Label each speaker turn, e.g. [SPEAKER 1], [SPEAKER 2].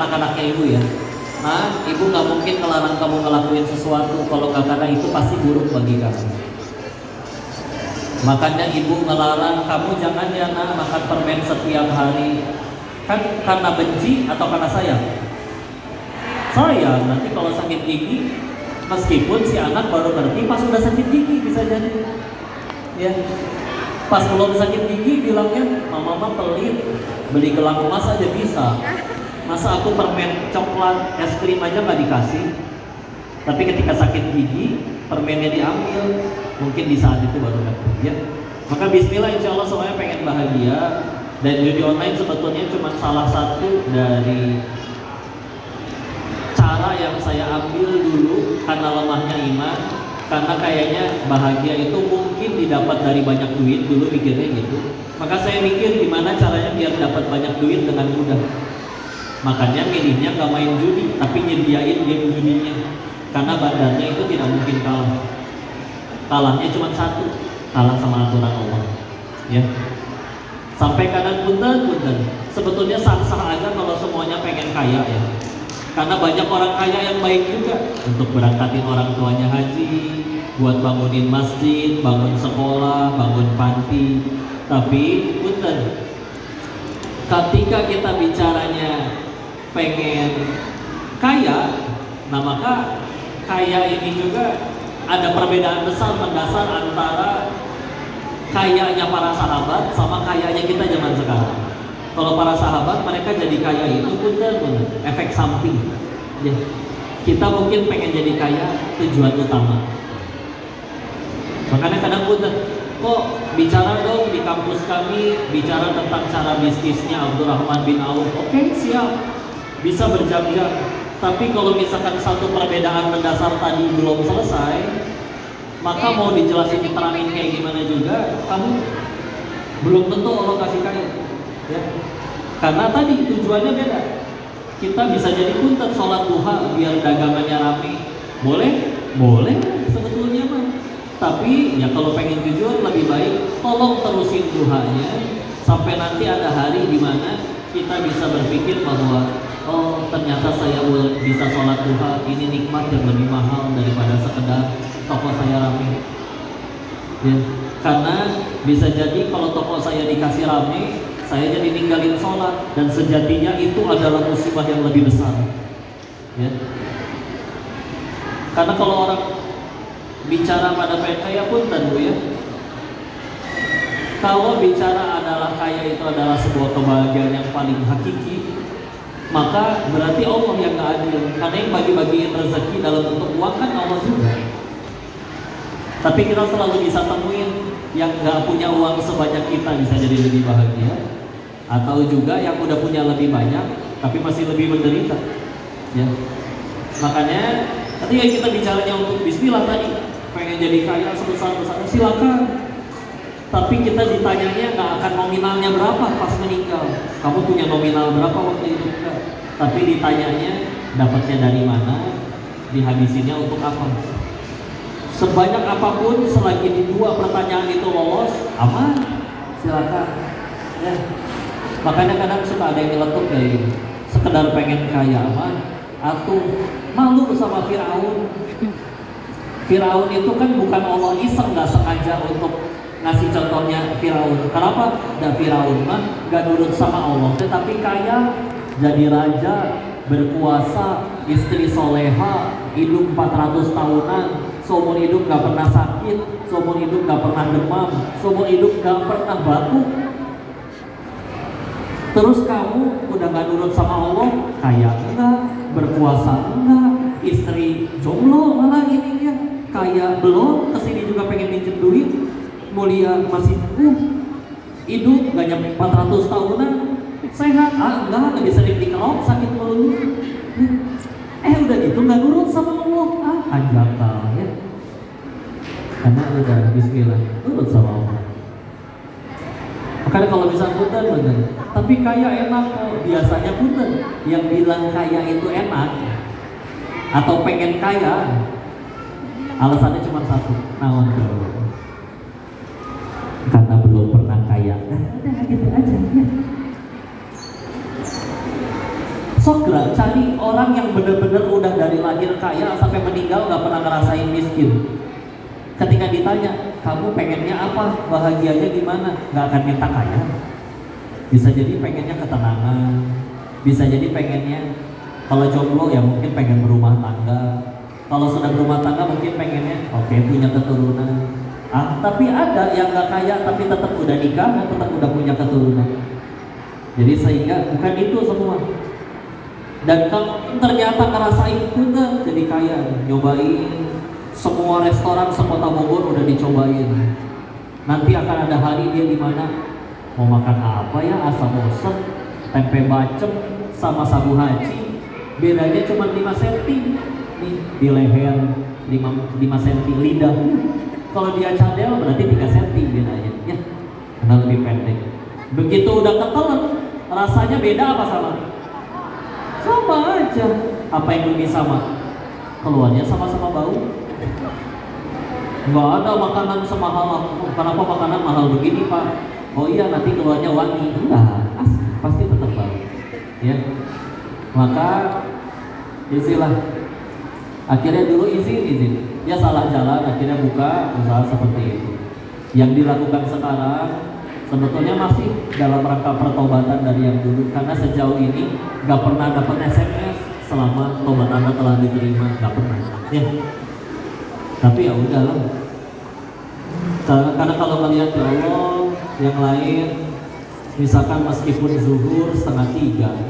[SPEAKER 1] anak-anaknya ibu ya. Nah, ibu nggak mungkin ngelarang kamu ngelakuin sesuatu kalau nggak, karena itu pasti buruk bagi kamu. Makanya ibu ngelarang kamu jangan ya nak makan permen setiap hari. Kan karena benci atau karena sayang? Sayang. Nanti kalau sakit gigi, meskipun si anak baru ngerti pas udah sakit gigi bisa jadi. Ya. Pas belum sakit gigi bilangnya, mama pelit, beli gelang emas aja bisa. Masa aku permen coklat, es krim aja nggak dikasih. Tapi ketika sakit gigi, permennya diambil, mungkin di saat itu baru ngerti ya. Maka bismillah, insya Allah semuanya pengen bahagia. Dan judi online sebetulnya cuma salah satu dari cara yang saya ambil dulu karena lemahnya iman. Karena kayaknya bahagia itu mungkin didapat dari banyak duit, dulu mikirnya gitu. Maka saya mikir gimana caranya biar dapat banyak duit dengan mudah. Makanya milihnya gak main judi, tapi nyediain game judinya. Karena badannya itu tidak mungkin kalah. Kalahnya cuma satu, kalah sama aturan Allah. Ya. Sampai kadang punten. Sebetulnya sah-sah aja kalau semuanya pengen kaya ya. Karena banyak orang kaya yang baik juga, untuk berangkatin orang tuanya haji, buat bangunin masjid, bangun sekolah, bangun panti. Tapi punten, ketika kita bicaranya pengen kaya, nah maka kaya ini juga ada perbedaan besar mendasar antara kayanya para sahabat sama kayanya kita zaman sekarang. Kalau para sahabat mereka jadi kaya itu punten efek samping. Ya. Kita mungkin pengen jadi kaya tujuan utama. Makanya kadang punten, kok bicara dong di kampus kami, bicara tentang cara bisnisnya Abdurrahman bin Auf. Oke, siap. Bisa berjam-jam. Tapi kalau misalkan satu perbedaan mendasar tadi belum selesai, maka mau dijelasin diterangin kayak gimana juga, kamu belum tentu Allah kasih kaya. Ya. Karena tadi tujuannya beda. Kita bisa jadi punten sholat duha biar dagangannya rame. Boleh sebetulnya mah. Tapi ya kalau pengen jujur lebih baik tolong terusin duhanya sampai nanti ada hari di mana kita bisa berpikir bahwa oh ternyata saya bisa sholat duha, ini nikmat yang lebih mahal daripada sekedar toko saya rame. Ya. Karena bisa jadi kalau toko saya dikasih rame, saya jadi ninggalin sholat, dan sejatinya itu adalah musibah yang lebih besar. Ya. Karena kalau orang bicara pada kaya punten Bu ya, kalau bicara adalah kaya itu adalah sebuah kebahagiaan yang paling hakiki, maka berarti Allah yang gak adil. Karena yang bagi-bagiin rezeki dalam bentuk uang kan Allah juga. Tapi kita selalu bisa temuin yang gak punya uang sebanyak kita bisa jadi lebih bahagia. Atau juga yang udah punya lebih banyak tapi masih lebih menderita. Ya. Makanya ketika kita bicaranya untuk bismillah tadi, pengen jadi kaya sebesar-besarnya silakan. Tapi kita ditanyanya nggak akan nominalnya berapa pas meninggal. Kamu punya nominal berapa waktu itu? Tapi ditanyanya dapatnya dari mana, dihabisinnya untuk apa. Sebanyak apapun selagi di dua pertanyaan itu lolos, aman, silakan. Ya. Makanya kadang suka ada yang nyeletuk kayak gini, sekedar pengen kaya aman, atau malu sama Firaun. Firaun itu kan bukan Allah iseng nggak sengaja untuk ngasih contohnya Firaun. Kenapa? Dan Firaun mah gak nurut sama Allah, tetapi kaya, jadi raja, berkuasa, istri soleha, hidup 400 tahunan, seumur hidup gak pernah sakit, seumur hidup gak pernah demam, seumur hidup gak pernah batuk. Terus kamu udah gak nurut sama Allah, kaya enggak, berkuasa enggak, istri jomblo malah ininya, kaya belum, kesini juga pengen minjem duit, mulia masih hidup gak nyampe 400 tahunan, sehat, enggak, lebih sering dikerok, sakit melulu. Udah gitu gak nurut sama Allah, anjakal ya. Karena udah bismillah, nurut sama Allah. Makanya kalau bisa punten, tapi kaya enak kok. Biasanya punten, yang bilang kaya itu enak atau pengen kaya, alasannya cuma satu, naon dulu. Karena belum pernah kaya. Udah gitu aja ya. Sokra cari orang yang benar-benar udah dari lahir kaya sampai meninggal nggak pernah ngerasain miskin. Ketika ditanya, kamu pengennya apa? Bahagianya gimana? Nggak akan minta kaya. Bisa jadi pengennya ketenangan. Bisa jadi pengennya, kalau jomblo ya mungkin pengen berumah tangga. Kalau sudah berumah tangga mungkin pengennya, oke, punya keturunan. Tapi ada yang nggak kaya tapi tetap udah nikah dan tetap udah punya keturunan. Jadi sehingga bukan itu semua. Dan kalau ternyata ngerasain juga jadi kaya, nyobain semua restoran sekota Bogor udah dicobain. Nanti akan ada hari dia di mana mau makan apa ya, asa bosen, tempe bacem sama sagu haji, bedanya cuma 5 cm nih di leher, 5 cm lidah. Kalau dia cadel berarti 3 cm bedanya, ya, karena lebih pendek. Begitu udah ketelan, rasanya beda apa sama? Sama aja. Apa yang lebih sama? Keluarnya sama-sama bau. Nggak ada makanan semahal, kenapa makanan mahal begini Pak? Oh iya, nanti keluarnya wangi. Enggak, pasti tetap bau. Ya. Maka istilah akhirnya dulu izin. Dia salah jalan, akhirnya buka usaha seperti itu. Yang dilakukan sekarang sebetulnya masih dalam rangka pertobatan dari yang dulu, karena sejauh ini nggak pernah dapat SMS selama tobat Anda telah diterima, nggak pernah. Ya. Tapi ya udahlah. Karena kalau melihat ya Allah, yang lain misalkan meskipun zuhur 2:30